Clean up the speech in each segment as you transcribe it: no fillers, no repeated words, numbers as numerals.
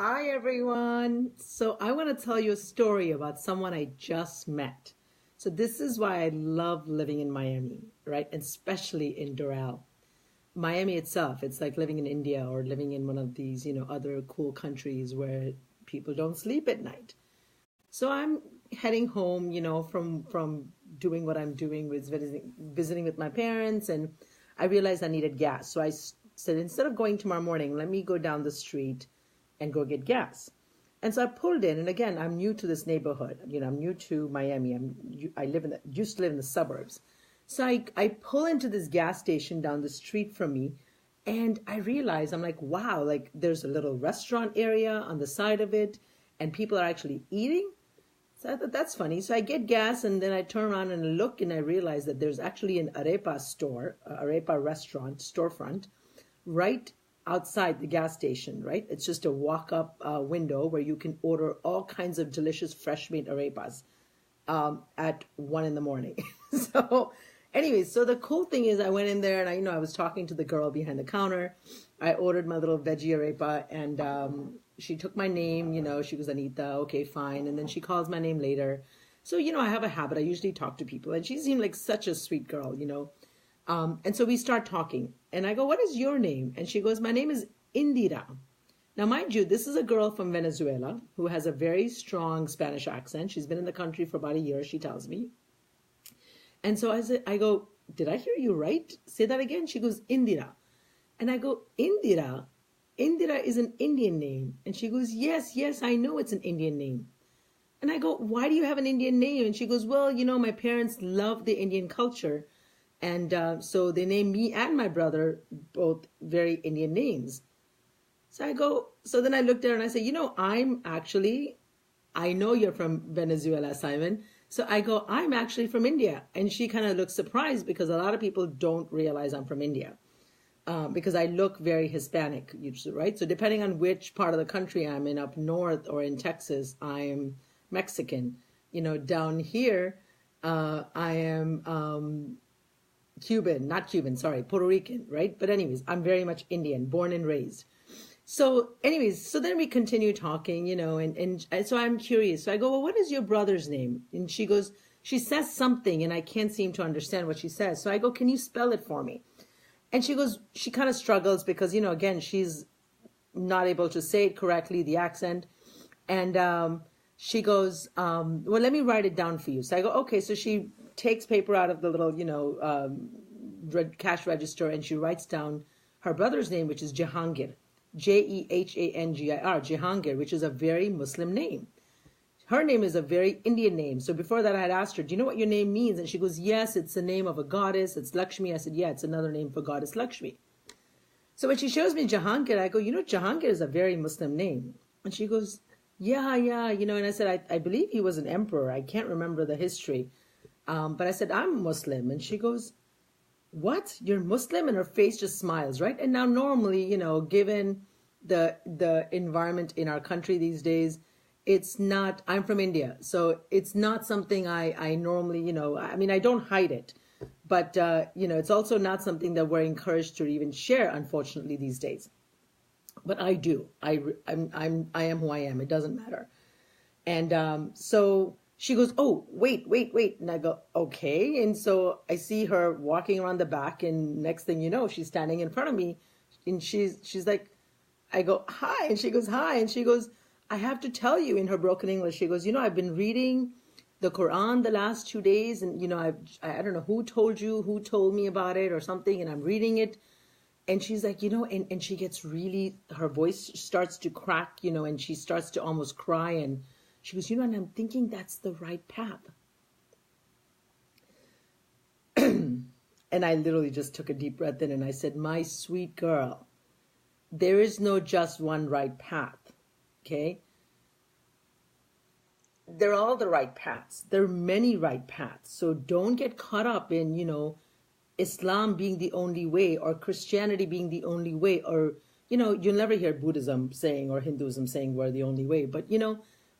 Hi, everyone. So, I want to tell you a story about someone I just met. So, this is why I love living in Miami, right? And especially in Doral. Miami itself, it's like living in India or living in one of these, other cool countries where people don't sleep at night. So, I'm heading home, from doing what I'm doing with visiting with my parents, and I realized I needed gas. So, said, instead of going tomorrow morning, let me go down the street and go get gas. And so I pulled in, and again, I'm new to this neighborhood. I'm new to Miami. I used to live in the suburbs. So I pull into this gas station down the street from me, and I realize I'm like, wow, like there's a little restaurant area on the side of it, and people are actually eating. So I thought that's funny. So I get gas, and then I turn around and look, and I realize that there's actually an arepa store, arepa restaurant storefront, right outside the gas station, right? It's just a walk up window where you can order all kinds of delicious fresh made arepas at 1 in the morning. So, anyways, so the cool thing is I went in there and I was talking to the girl behind the counter. I ordered my little veggie arepa and she took my name, she goes, Anita, okay, fine. And then she calls my name later. So, I have a habit. I usually talk to people and she seemed like such a sweet girl. And so we start talking and I go, what is your name? And she goes, my name is Indira. Now, mind you, this is a girl from Venezuela who has a very strong Spanish accent. She's been in the country for about a year, she tells me. And so I go, did I hear you right? Say that again. She goes, Indira. And I go, Indira? Indira is an Indian name. And she goes, yes, I know it's an Indian name. And I go, why do you have an Indian name? And she goes, well, my parents love the Indian culture. And so they named me and my brother both very Indian names. So then I looked at her and I said, I know you're from Venezuela, Simon. So I go, I'm actually from India. And she kind of looked surprised because a lot of people don't realize I'm from India because I look very Hispanic, usually, right? So depending on which part of the country I'm in, up north or in Texas, I'm Mexican. Down here, I am Puerto Rican, right? But anyways, I'm very much Indian, born and raised. So anyways, so then we continue talking, and so I'm curious. So I go, well, what is your brother's name? And she says something and I can't seem to understand what she says. So I go, can you spell it for me? And she kind of struggles because, again, she's not able to say it correctly, the accent. And she goes, well, let me write it down for you. So I go, okay. So she takes paper out of the little, cash register and she writes down her brother's name, which is Jehangir. Jehangir, Jehangir, which is a very Muslim name. Her name is a very Indian name. So before that, I had asked her, do you know what your name means? And she goes, yes, it's the name of a goddess. It's Lakshmi. I said, yeah, it's another name for goddess Lakshmi. So when she shows me Jehangir, I go, Jehangir is a very Muslim name. And she goes, yeah, and I said, I believe he was an emperor. I can't remember the history. But I said, I'm Muslim. And she goes, what? You're Muslim? And her face just smiles, right? And now normally, given the environment in our country these days, it's not, I'm from India. So it's not something I normally, I don't hide it. But, it's also not something that we're encouraged to even share, unfortunately, these days. But I do. I am who I am. It doesn't matter. And so she goes, oh, wait. And I go, okay. And so I see her walking around the back and next thing you know, she's standing in front of me and she's like, I go, hi. And she goes, hi. And she goes, I have to tell you in her broken English, she goes, I've been reading the Quran the last 2 days and, I don't know who told me about it or something. And I'm reading it. And she's like, and she gets really, her voice starts to crack, and she starts to almost cry. And she goes, and I'm thinking that's the right path. And I literally just took a deep breath in and I said, my sweet girl, there is no just one right path, okay? They're all the right paths. There are many right paths. So don't get caught up in, Islam being the only way or Christianity being the only way or, you'll never hear Buddhism saying or Hinduism saying we're the only way. But,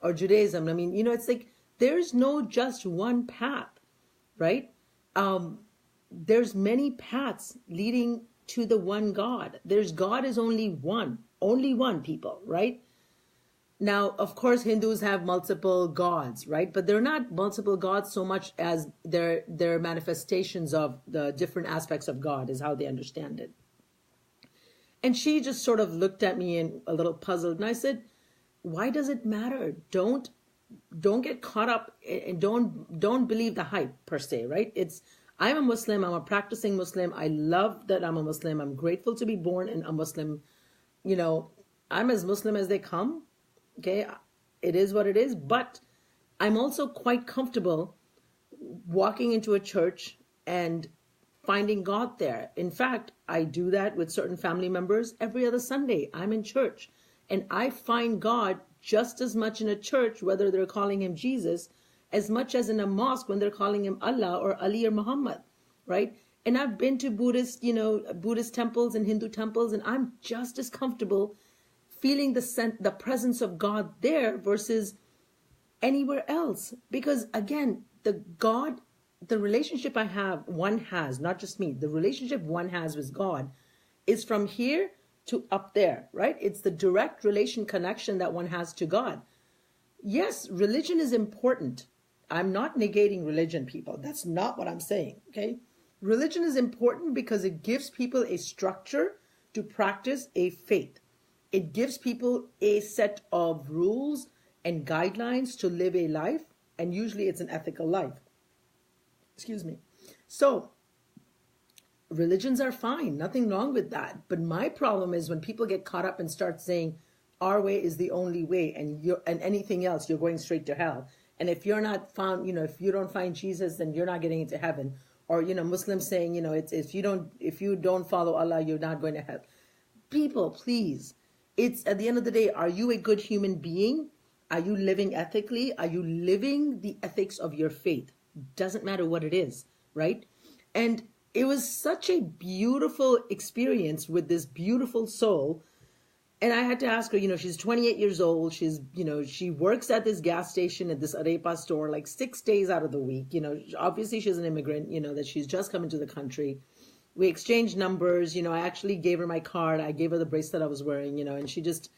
or Judaism. It's like there's no just one path, right? There's many paths leading to the one God. God is only one people, right? Now, of course, Hindus have multiple gods, right? But they're not multiple gods so much as they're manifestations of the different aspects of God, is how they understand it. And she just sort of looked at me and a little puzzled, and I said, "Why does it matter? Don't get caught up and don't believe the hype per se, right? I'm a Muslim, I'm a practicing Muslim. I love that I'm a Muslim. I'm grateful to be born in a Muslim, you know, I'm as Muslim as they come. Okay, it is what it is, but I'm also quite comfortable walking into a church and finding God there. In fact, I do that with certain family members every other Sunday. I'm in church and I find God just as much in a church, whether they're calling him Jesus, as much as in a mosque when they're calling him Allah or Ali or Muhammad, right? And I've been to Buddhist temples and Hindu temples, and I'm just as comfortable feeling the presence of God there versus anywhere else. Because again, the relationship one has, not just me, the relationship one has with God is from here to up there, right? It's the direct relation connection that one has to God. Yes, religion is important. I'm not negating religion, people. That's not what I'm saying, okay? Religion is important because it gives people a structure to practice a faith. It gives people a set of rules and guidelines to live a life, and usually it's an ethical life. Excuse me. So, religions are fine, nothing wrong with that. But my problem is when people get caught up and start saying, our way is the only way, and anything else, you're going straight to hell. And if you're not found, if you don't find Jesus, then you're not getting into heaven. Or, Muslims saying, it's if you don't follow Allah, you're not going to hell. People, please. It's at the end of the day, are you a good human being? Are you living ethically? Are you living the ethics of your faith? Doesn't matter what it is, right? And it was such a beautiful experience with this beautiful soul. And I had to ask her, she's 28 years old. She's, she works at this gas station at this arepa store like 6 days out of the week. Obviously she's an immigrant, that she's just come into the country. We exchanged numbers, I actually gave her my card. I gave her the bracelet I was wearing, and she just,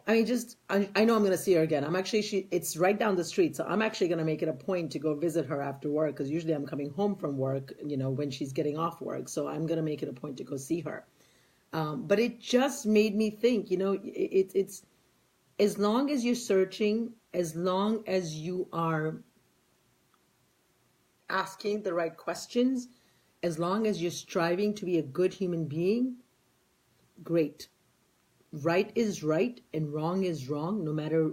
I know I'm going to see her again. It's right down the street. So I'm actually going to make it a point to go visit her after work, because usually I'm coming home from work, when she's getting off work. So I'm going to make it a point to go see her. But it just made me think, it's as long as you're searching, as long as you are asking the right questions, as long as you're striving to be a good human being, great. Right is right and wrong is wrong, no matter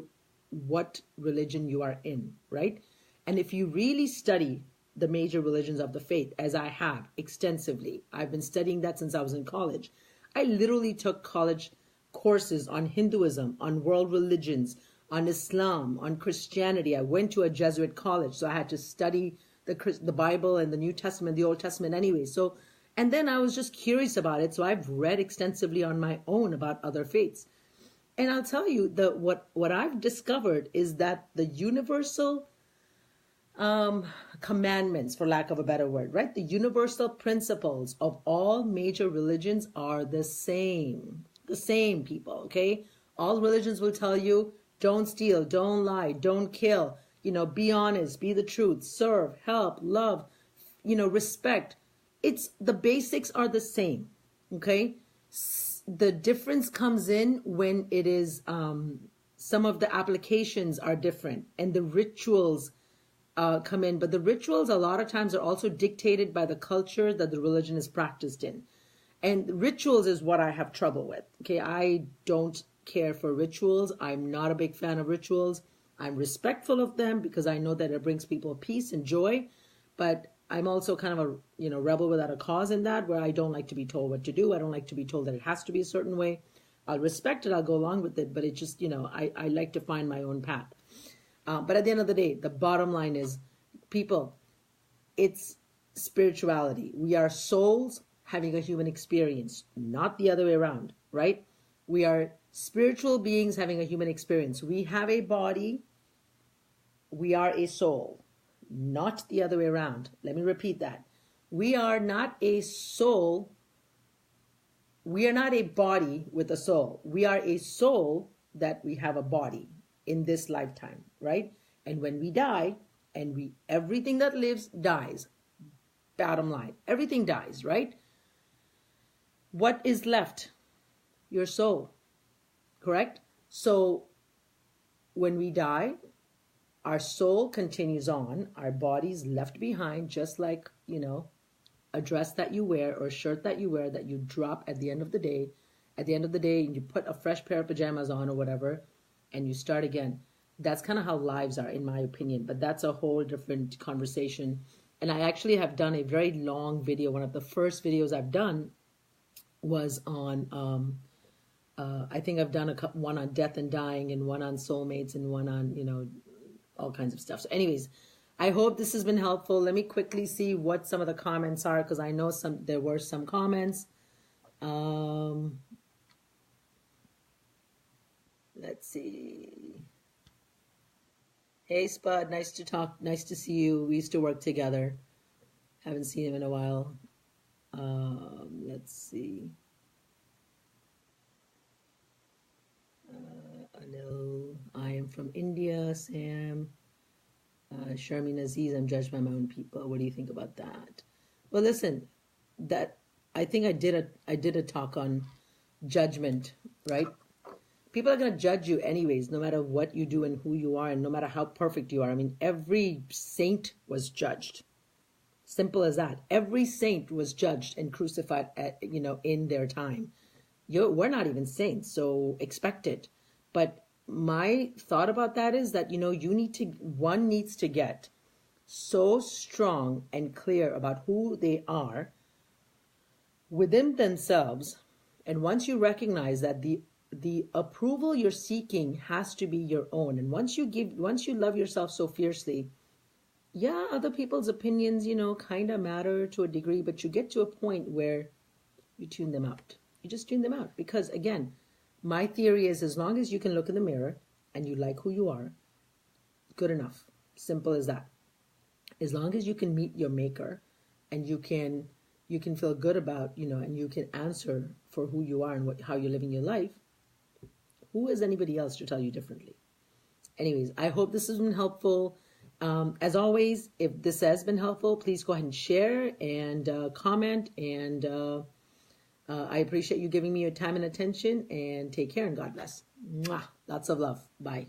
what religion you are in, right? And if you really study the major religions of the faith, as I have extensively, I've been studying that since I was in college. I literally took college courses on Hinduism, on world religions, on Islam, on Christianity. I went to a Jesuit college, so I had to study the Bible and the New Testament, the Old Testament anyway. So, and then I was just curious about it. So I've read extensively on my own about other faiths. And I'll tell you that what I've discovered is that the universal commandments, for lack of a better word, right? The universal principles of all major religions are the same. The same, people, okay? All religions will tell you, don't steal, don't lie, don't kill, be honest, be the truth, serve, help, love, respect. The basics are the same, okay? The difference comes in when it is, some of the applications are different and the rituals come in, but the rituals a lot of times are also dictated by the culture that the religion is practiced in. And rituals is what I have trouble with. Okay, I don't care for rituals. I'm not a big fan of rituals. I'm respectful of them because I know that it brings people peace and joy, but I'm also kind of a rebel without a cause in that, where I don't like to be told what to do. I don't like to be told that it has to be a certain way. I'll respect it, I'll go along with it, but it just, I like to find my own path. But at the end of the day, the bottom line is, people, it's spirituality. We are souls having a human experience, not the other way around, right? We are spiritual beings having a human experience. We have a body. We are a soul, not the other way around. Let me repeat that. We are not a soul. We are not a body with a soul. We are a soul that we have a body in this lifetime, right? And when we die, and everything that lives dies. Bottom line, everything dies, right? What is left? Your soul, correct? So when we die, our soul continues on, our body's left behind, just like, a dress that you wear or a shirt that you wear that you drop at the end of the day. At the end of the day, you put a fresh pair of pajamas on or whatever, and you start again. That's kind of how lives are, in my opinion, but that's a whole different conversation. And I actually have done a very long video. One of the first videos I've done was on, I think I've done one on death and dying, and one on soulmates, and one on, all kinds of stuff. So anyways, I hope this has been helpful. Let me quickly see what some of the comments are, because I know there were some comments. Let's see. Hey, Spud, nice to talk. Nice to see you. We used to work together. Haven't seen him in a while. Let's see. Anil, I am from India. Sam. Sharmin Aziz, I'm judged by my own people. What do you think about that? Well, listen, I think I did a talk on judgment, right? People are going to judge you anyways, no matter what you do and who you are, and no matter how perfect you are. I mean, every saint was judged. Simple as that. Every saint was judged and crucified in their time. We're not even saints, so expect it. But my thought about that is that, one needs to get so strong and clear about who they are within themselves. And once you recognize that the approval you're seeking has to be your own. And once you love yourself so fiercely, yeah, other people's opinions, kind of matter to a degree, but you get to a point where you tune them out. You just tune them out. Because again, my theory is, as long as you can look in the mirror and you like who you are, good enough. Simple as that. As long as you can meet your maker and you can feel good about, and you can answer for who you are and how you're living your life, who is anybody else to tell you differently? Anyways, I hope this has been helpful. As always, if this has been helpful, please go ahead and share and comment. And I appreciate you giving me your time and attention. And take care and God bless. Mwah. Lots of love. Bye.